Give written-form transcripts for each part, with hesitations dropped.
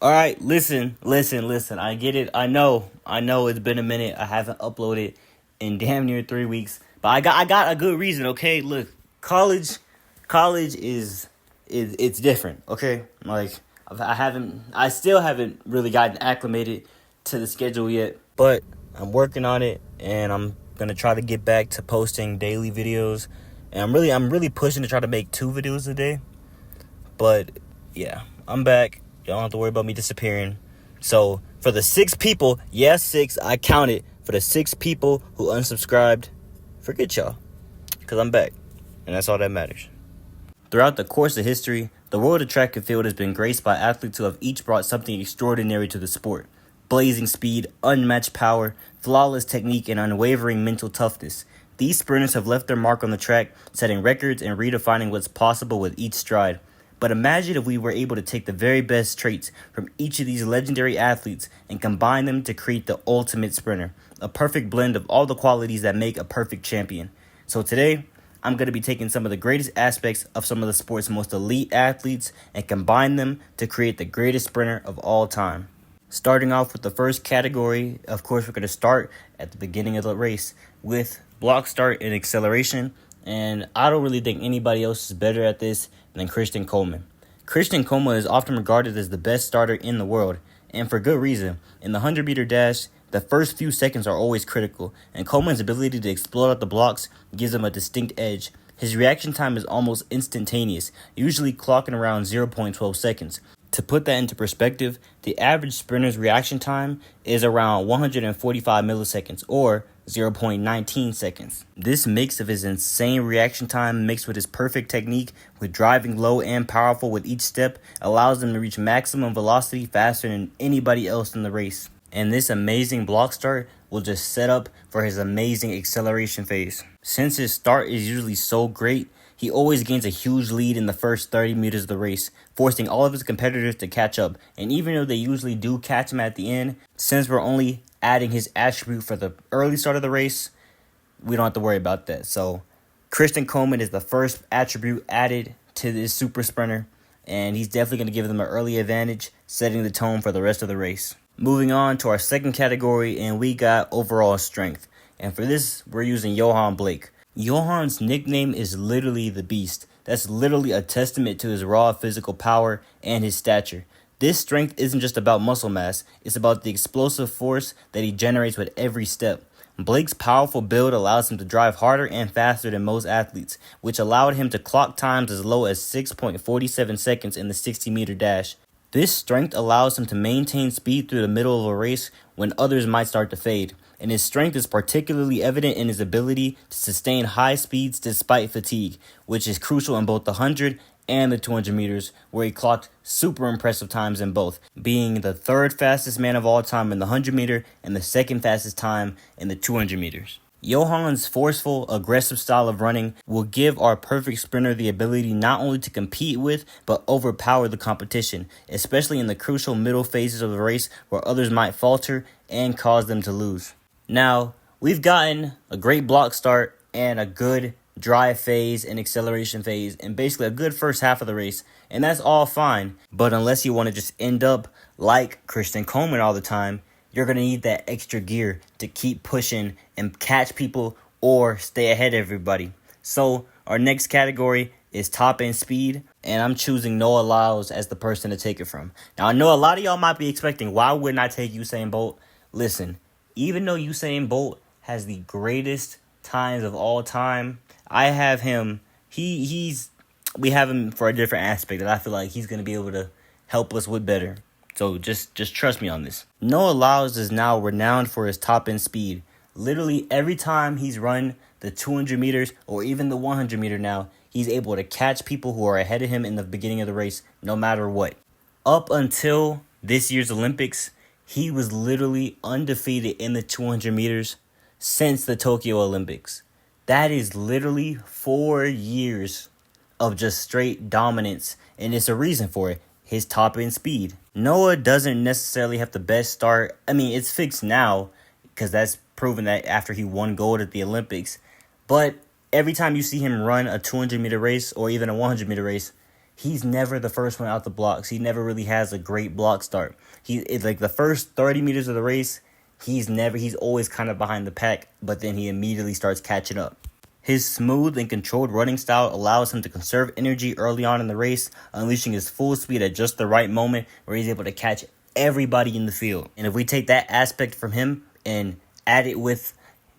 All right, listen. I get it. I know it's been a minute. I haven't uploaded in damn near 3 weeks, but I got a good reason. Okay, look, college is it's different. Okay, like I still haven't really gotten acclimated to the schedule yet, but I'm working on it, and I'm gonna try to get back to posting daily videos, and I'm really pushing to try to make 2 videos a day. But yeah, I'm back. Y'all don't have to worry about me disappearing. So for the 6 people, yes, 6, I counted. For the 6 people who unsubscribed, forget y'all, because I'm back. And that's all that matters. Throughout the course of history, the world of track and field has been graced by athletes who have each brought something extraordinary to the sport. Blazing speed, unmatched power, flawless technique, and unwavering mental toughness. These sprinters have left their mark on the track, setting records and redefining what's possible with each stride. But imagine if we were able to take the very best traits from each of these legendary athletes and combine them to create the ultimate sprinter, a perfect blend of all the qualities that make a perfect champion. So today, I'm going to be taking some of the greatest aspects of some of the sport's most elite athletes and combine them to create the greatest sprinter of all time. Starting off with the first category, of course, we're going to start at the beginning of the race with block start and acceleration. And I don't really think anybody else is better at this than Christian Coleman. Christian Coleman is often regarded as the best starter in the world, and for good reason. In the 100-meter dash, the first few seconds are always critical, and Coleman's ability to explode out the blocks gives him a distinct edge. His reaction time is almost instantaneous, usually clocking around 0.12 seconds. To put that into perspective, the average sprinter's reaction time is around 145 milliseconds, or 0.19 seconds. This mix of his insane reaction time mixed with his perfect technique with driving low and powerful with each step allows him to reach maximum velocity faster than anybody else in the race. And this amazing block start will just set up for his amazing acceleration phase. Since his start is usually so great, he always gains a huge lead in the first 30 meters of the race, forcing all of his competitors to catch up. And even though they usually do catch him at the end, since we're only adding his attribute for the early start of the race, we don't have to worry about that. So Christian Coleman is the first attribute added to this super sprinter, and he's definitely going to give them an early advantage, setting the tone for the rest of the race. Moving on to our second category, and we got overall strength. And for this, we're using Johan Blake. Johan's nickname is literally the Beast. That's literally a testament to his raw physical power and his stature. This strength isn't just about muscle mass, it's about the explosive force that he generates with every step. Blake's powerful build allows him to drive harder and faster than most athletes, which allowed him to clock times as low as 6.47 seconds in the 60-meter dash. This strength allows him to maintain speed through the middle of a race when others might start to fade, and his strength is particularly evident in his ability to sustain high speeds despite fatigue, which is crucial in both the 100 and the 200 meters, where he clocked super impressive times in both, being the third fastest man of all time in the 100 meter and the second fastest time in the 200 meters. Johan's forceful, aggressive style of running will give our perfect sprinter the ability not only to compete with, but overpower the competition, especially in the crucial middle phases of the race where others might falter and cause them to lose. Now, we've gotten a great block start and a good drive phase and acceleration phase and basically a good first half of the race, and that's all fine. But unless you want to just end up like Christian Coleman all the time, you're going to need that extra gear to keep pushing and catch people or stay ahead of everybody. So our next category is top end speed, and I'm choosing Noah Lyles as the person to take it from. Now, I know a lot of y'all might be expecting, why wouldn't I take Usain Bolt? Listen, even though Usain Bolt has the greatest times of all time, I have him. We have him for a different aspect that I feel like he's going to be able to help us with better. So just trust me on this. Noah Lyles is now renowned for his top end speed. Literally every time he's run the 200 meters or even the 100 meter now, he's able to catch people who are ahead of him in the beginning of the race, no matter what. Up until this year's Olympics, he was literally undefeated in the 200 meters since the Tokyo Olympics. That is literally 4 years of just straight dominance, and it's a reason for it. His top end speed. Noah doesn't necessarily have the best start. I mean, it's fixed now because that's proven that after he won gold at the Olympics. But every time you see him run a 200 meter race or even a 100 meter race, he's never the first one out the blocks. He never really has a great block start. It's like the first 30 meters of the race, he's always kind of behind the pack, but then he immediately starts catching up. His smooth and controlled running style allows him to conserve energy early on in the race, unleashing his full speed at just the right moment where he's able to catch everybody in the field. And if we take that aspect from him and add it with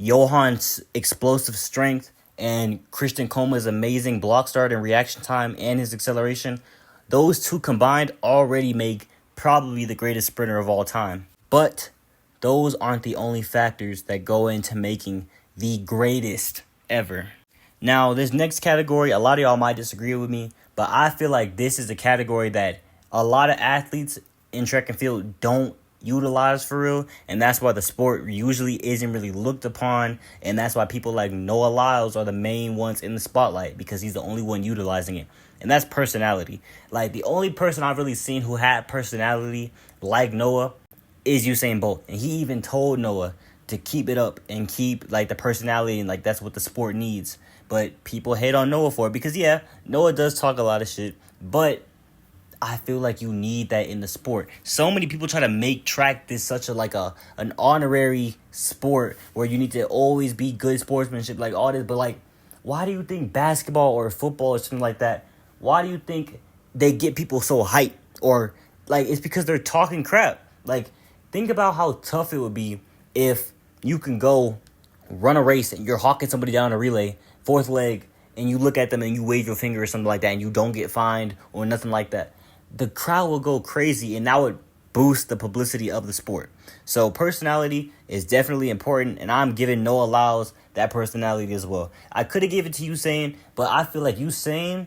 Johan's explosive strength and Christian Coma's amazing block start and reaction time and his acceleration, those two combined already make probably the greatest sprinter of all time. But those aren't the only factors that go into making the greatest ever. Now, this next category, a lot of y'all might disagree with me, but I feel like this is a category that a lot of athletes in track and field don't utilize for real, and that's why the sport usually isn't really looked upon, and that's why people like Noah Lyles are the main ones in the spotlight, because he's the only one utilizing it, and that's personality. Like, the only person I've really seen who had personality like Noah is Usain Bolt, and he even told Noah to keep it up and keep like the personality, and like that's what the sport needs. But people hate on Noah for it because Noah does talk a lot of shit, but I feel like you need that in the sport. So many people try to make track this such an honorary sport where you need to always be good sportsmanship, like all this, but like, why do you think basketball or football or something like that, why do you think they get people so hyped? Or like, it's because they're talking crap. Like, think about how tough it would be if you can go run a race and you're hawking somebody down a relay, fourth leg, and you look at them and you wave your finger or something like that and you don't get fined or nothing like that. The crowd will go crazy, and that would boost the publicity of the sport. So personality is definitely important, and I'm giving Noah Lyles that personality as well. I could have given it to Usain, but I feel like Usain,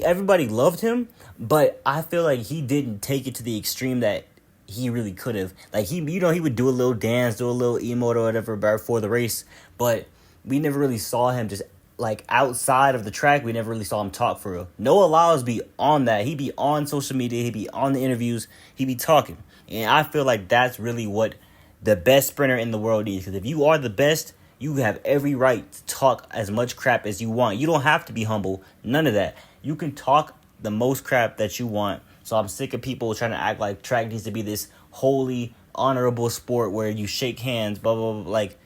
everybody loved him, but I feel like he didn't take it to the extreme that he really could have. Like, he would do a little dance, do a little emote or whatever before the race, but we never really saw him just like outside of the track. We never really saw him talk for real. Noah Lyles be on that. He be on social media. He be on the interviews. He be talking. And I feel like that's really what the best sprinter in the world is. Because if you are the best, you have every right to talk as much crap as you want. You don't have to be humble. None of that. You can talk the most crap that you want. So I'm sick of people trying to act like track needs to be this holy, honorable sport where you shake hands, blah, blah, blah. Like,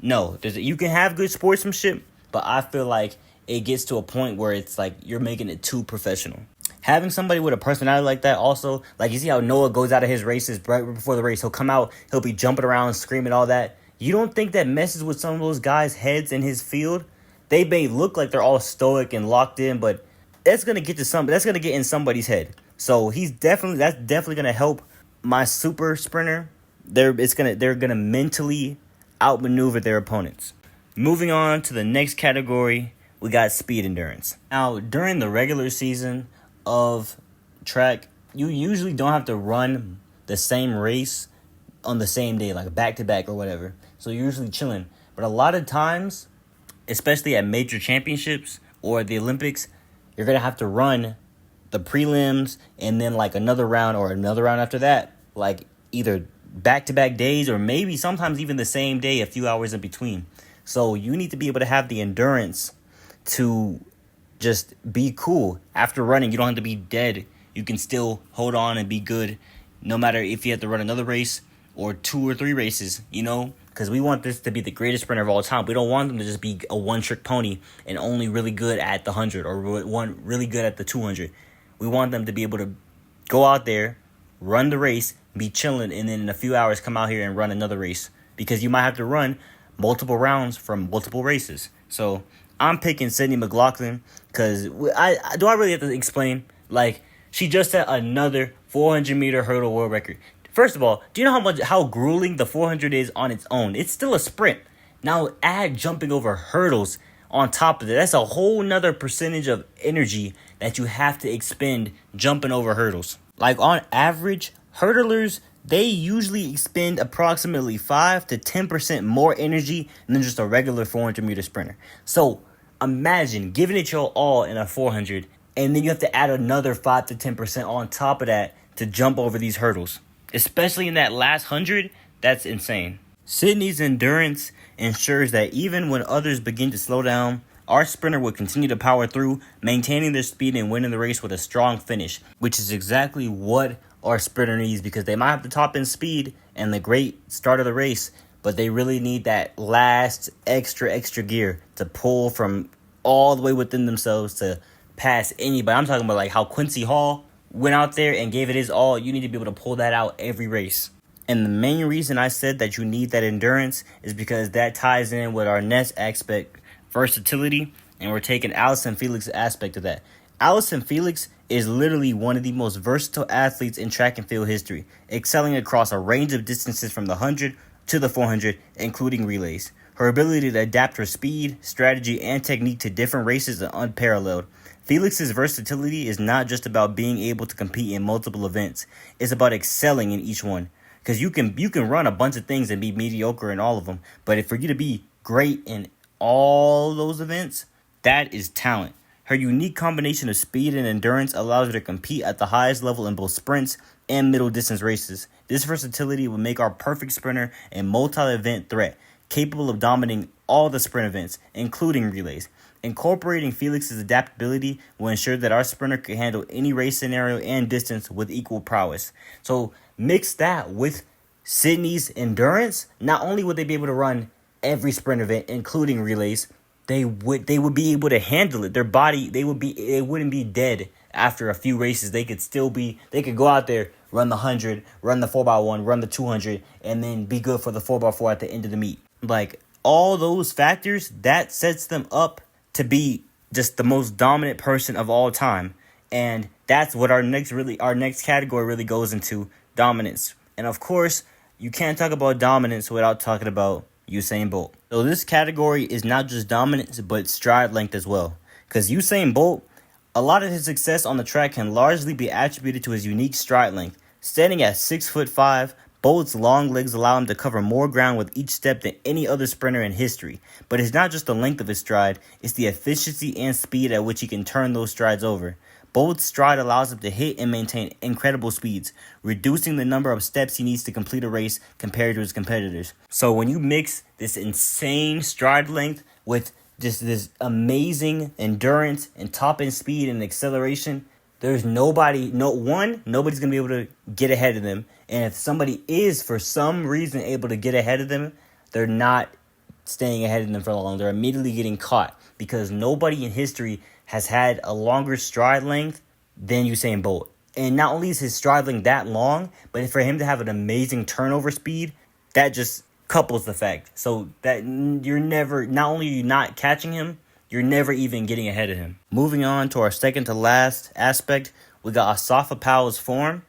no. You can have good sportsmanship, but I feel like it gets to a point where it's like you're making it too professional. Having somebody with a personality like that also, like you see how Noah goes out of his races right before the race. He'll come out, he'll be jumping around, screaming, all that. You don't think that messes with some of those guys' heads in his field? They may look like they're all stoic and locked in, but that's gonna get in somebody's head. So that's definitely gonna help my super sprinter. They're gonna mentally outmaneuver their opponents. Moving on to the next category, we got speed endurance. Now, during the regular season of track, you usually don't have to run the same race on the same day, like back-to-back or whatever. So you're usually chilling. But a lot of times, especially at major championships or the Olympics, you're going to have to run the prelims and then like another round or another round after that, like either back-to-back days or maybe sometimes even the same day, a few hours in between. So you need to be able to have the endurance to just be cool. After running, you don't have to be dead. You can still hold on and be good no matter if you have to run another race or 2 or 3 races, because we want this to be the greatest sprinter of all time. We don't want them to just be a one-trick pony and only really good at the 100 or one really good at the 200. We want them to be able to go out there, run the race, be chilling, and then in a few hours come out here and run another race, because you might have to run multiple rounds from multiple races. So I'm picking Sydney McLaughlin because I really have to explain? Like, she just set another 400-meter hurdle world record. First of all, do you know how grueling the 400 is on its own? It's still a sprint. Now add jumping over hurdles on top of it. That's a whole nother percentage of energy that you have to expend jumping over hurdles. Like, on average, hurdlers, they usually expend approximately 5 to 10% more energy than just a regular 400-meter sprinter. So imagine giving it your all in a 400, and then you have to add another 5 to 10% on top of that to jump over these hurdles. Especially in that last 100, that's insane. Sydney's endurance ensures that even when others begin to slow down our sprinter would continue to power through, maintaining their speed and winning the race with a strong finish, which is exactly what our sprinter needs, because they might have the top end speed and the great start of the race, but they really need that last extra gear to pull from all the way within themselves to pass anybody. I'm talking about like how Quincy Hall went out there and gave it his all. You need to be able to pull that out every race. And the main reason I said that you need that endurance is because that ties in with our next aspect, versatility, and we're taking Allyson Felix's aspect of that. Allyson Felix is literally one of the most versatile athletes in track and field history, excelling across a range of distances from the 100 to the 400, including relays. Her ability to adapt her speed, strategy, and technique to different races is unparalleled. Felix's versatility is not just about being able to compete in multiple events. It's about excelling in each one. Because you can run a bunch of things and be mediocre in all of them. But for you to be great in all those events, that is talent. Her unique combination of speed and endurance allows her to compete at the highest level in both sprints and middle distance races. This versatility will make our perfect sprinter a multi-event threat, capable of dominating all the sprint events, including relays. Incorporating Felix's adaptability will ensure that our sprinter can handle any race scenario and distance with equal prowess. So mix that with Sydney's endurance. Not only would they be able to run every sprint event, including relays, they would be able to handle it. Their body, they wouldn't be dead after a few races. They could go out there, run the 100, run the 4x1, run the 200, and then be good for the 4x4 at the end of the meet. Like, all those factors, that sets them up to be just the most dominant person of all time. And that's what our next category really goes into, dominance. And of course, you can't talk about dominance without talking about Usain Bolt. So this category is not just dominance, but stride length as well. Because Usain Bolt, a lot of his success on the track can largely be attributed to his unique stride length. Standing at 6'5", Bolt's long legs allow him to cover more ground with each step than any other sprinter in history. But it's not just the length of his stride, it's the efficiency and speed at which he can turn those strides over. Bolt's stride allows him to hit and maintain incredible speeds, reducing the number of steps he needs to complete a race compared to his competitors. So when you mix this insane stride length with just this amazing endurance and top-end speed and acceleration, there's nobody's going to be able to get ahead of them. And if somebody is, for some reason, able to get ahead of them, they're not staying ahead of them for long. They're immediately getting caught, because nobody in history has had a longer stride length than Usain Bolt. And not only is his stride length that long, but for him to have an amazing turnover speed, that just couples the fact. So that not only are you not catching him, you're never even getting ahead of him. Moving on to our second to last aspect, we got Asafa Powell's form.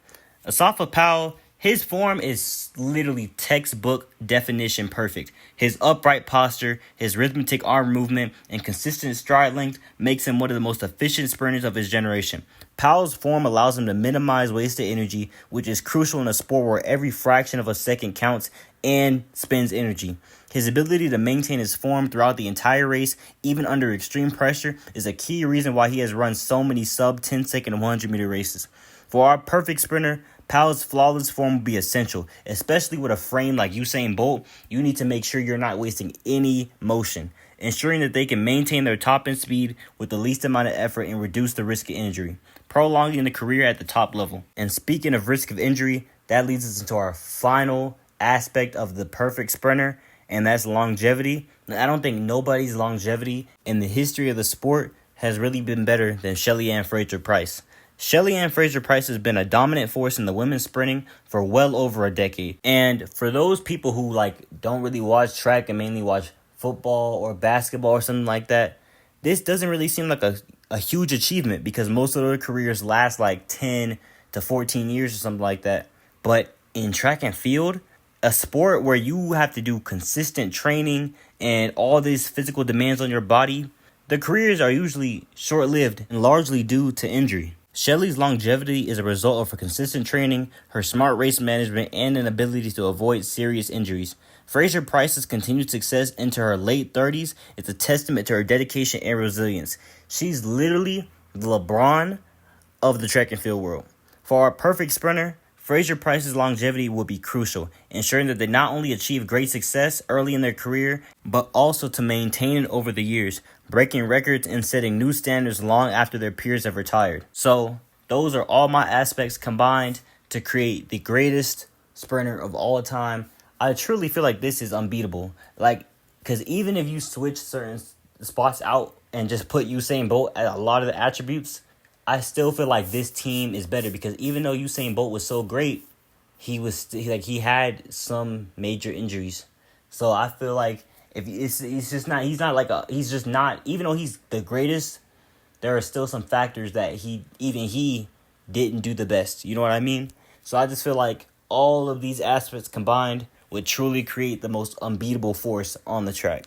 Asafa Powell, his form is literally textbook definition perfect. His upright posture, his rhythmic arm movement, and consistent stride length makes him one of the most efficient sprinters of his generation. Powell's form allows him to minimize wasted energy, which is crucial in a sport where every fraction of a second counts and spends energy. His ability to maintain his form throughout the entire race, even under extreme pressure, is a key reason why he has run so many sub-10-second 100-meter races. For our perfect sprinter, Powell's flawless form will be essential, especially with a frame like Usain Bolt. You need to make sure you're not wasting any motion, ensuring that they can maintain their top-end speed with the least amount of effort and reduce the risk of injury, prolonging the career at the top level. And speaking of risk of injury, that leads us into our final aspect of the perfect sprinter, and that's longevity. I don't think nobody's longevity in the history of the sport has really been better than Shelly-Ann Fraser-Pryce. Shelly-Ann Fraser-Pryce has been a dominant force in the women's sprinting for well over a decade. And for those people who don't really watch track and mainly watch football or basketball or something like that, this doesn't really seem like a huge achievement, because most of their careers last 10 to 14 years or something like that. But in track and field, a sport where you have to do consistent training and all these physical demands on your body, the careers are usually short-lived and largely due to injury. Shelly's longevity is a result of her consistent training, her smart race management, and an ability to avoid serious injuries. Fraser-Pryce's continued success into her late 30s is a testament to her dedication and resilience. She's literally the LeBron of the track and field world. For our perfect sprinter, Fraser-Price's longevity will be crucial, ensuring that they not only achieve great success early in their career, but also to maintain it over the years, breaking records and setting new standards long after their peers have retired. So, those are all my aspects combined to create the greatest sprinter of all time. I truly feel like this is unbeatable. Like, because even if you switch certain spots out and just put Usain Bolt at a lot of the attributes, I still feel like this team is better because even though Usain Bolt was so great, he had some major injuries. So I feel like if he's just not even though he's the greatest, there are still some factors that he didn't do the best. You know what I mean? So I just feel like all of these aspects combined would truly create the most unbeatable force on the track.